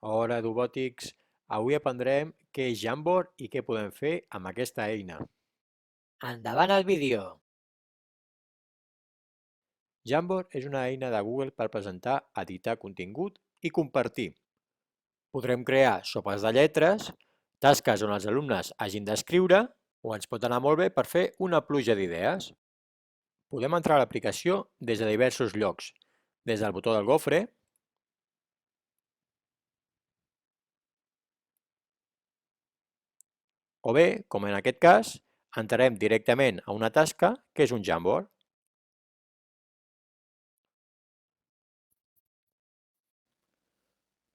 Hola, Dubòtics! Avui aprendrem què és Jamboard i què podem fer amb aquesta eina. Endavant el vídeo! Jamboard és una eina de Google per presentar, editar contingut i compartir. Podrem crear sopes de lletres, tasques on els alumnes hagin d'escriure o ens pot anar molt bé per fer una pluja d'idees. Podem entrar a l'aplicació des de diversos llocs, des del botó del gofre, o bé, com en aquest cas, entrarem directament a una tasca que és un Jamboard.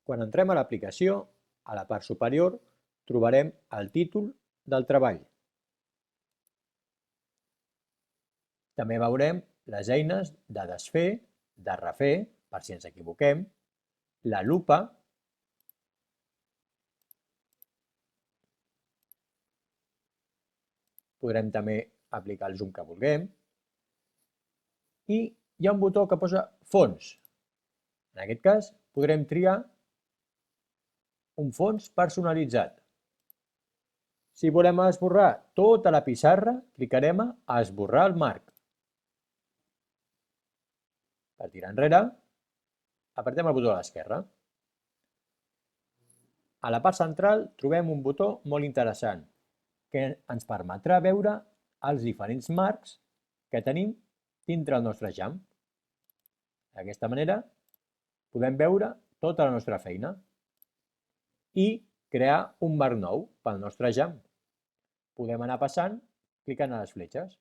Quan entrem a l'aplicació, a la part superior trobarem el títol del treball. També veurem les eines de desfer, de refer, per si ens equivoquem, la lupa, podrem també aplicar el zoom que vulguem, i hi ha un botó que posa fons. En aquest cas podrem triar un fons personalitzat. Si volem esborrar tota la pissarra, clicarem a esborrar el marc. Per tirar enrere, apretem el botó a l'esquerra. A la part central trobem un botó molt interessant que ens permetrà veure els diferents marcs que tenim dintre el nostre Jam. D'aquesta manera podem veure tota la nostra feina i crear un marc nou pel nostre Jam. Podem anar passant clicant a les fletxes.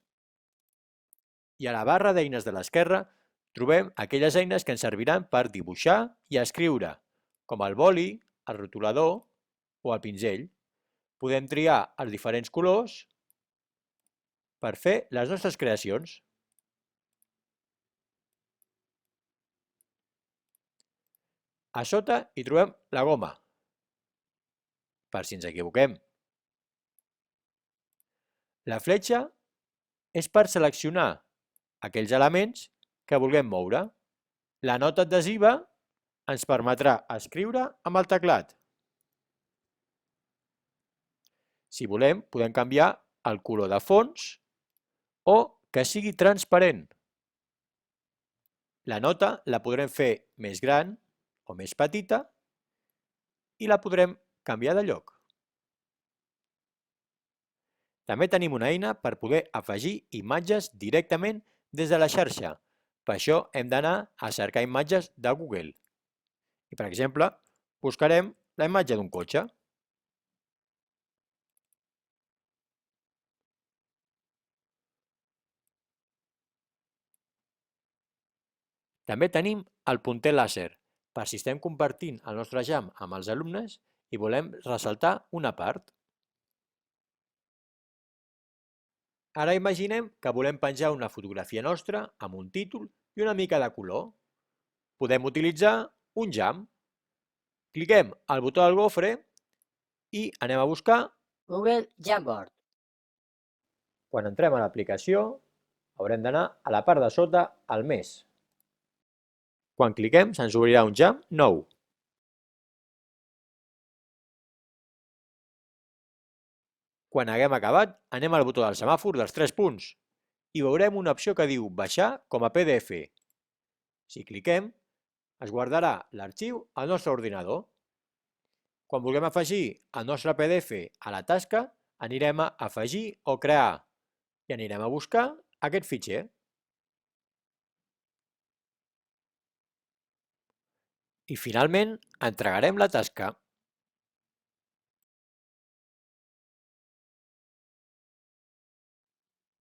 I a la barra d'eines de l'esquerra trobem aquelles eines que ens serviran per dibuixar i escriure, com el boli, el rotulador o el pinzell. Podem triar els diferents colors per fer les nostres creacions. A sota hi trobem la goma, per si ens equivoquem. La fletxa és per seleccionar aquells elements que vulguem moure. La nota adhesiva ens permetrà escriure amb el teclat. Si volem, podem canviar el color de fons o que sigui transparent. La nota la podrem fer més gran o més petita i la podrem canviar de lloc. També tenim una eina per poder afegir imatges directament des de la xarxa. Per això hem d'anar a cercar imatges de Google. I, per exemple, buscarem la imatge d'un cotxe. També tenim el punter làser, per si estem compartint el nostre Jam amb els alumnes i volem ressaltar una part. Ara imaginem que volem penjar una fotografia nostra amb un títol i una mica de color. Podem utilitzar un Jam. Cliquem al botó del gofre i anem a buscar Google Jamboard. Quan entrem a l'aplicació, haurem d'anar a la part de sota al més. Quan cliquem, se'ns obrirà un Jam nou. Quan haguem acabat, anem al botó del semàfor dels 3 punts i veurem una opció que diu baixar com a PDF. Si cliquem, es guardarà l'arxiu al nostre ordinador. Quan vulguem afegir el nostre PDF a la tasca, anirem a afegir o crear i anirem a buscar aquest fitxer. I finalment entregarem la tasca.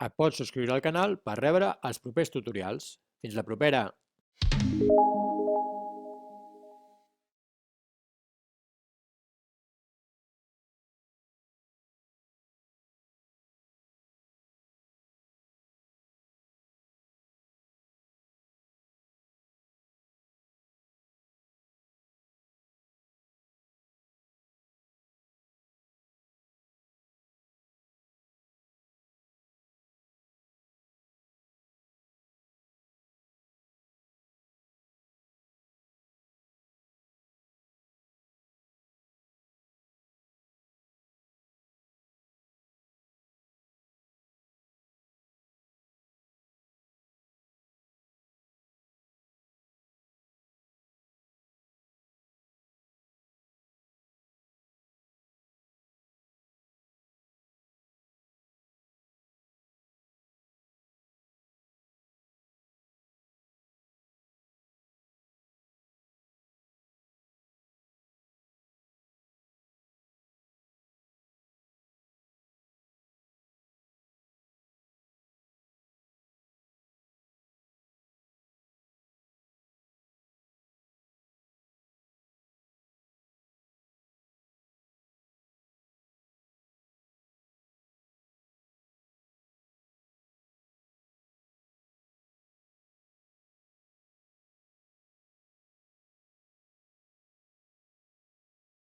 Et pots subscriure al canal per rebre els propers tutorials. Fins la propera!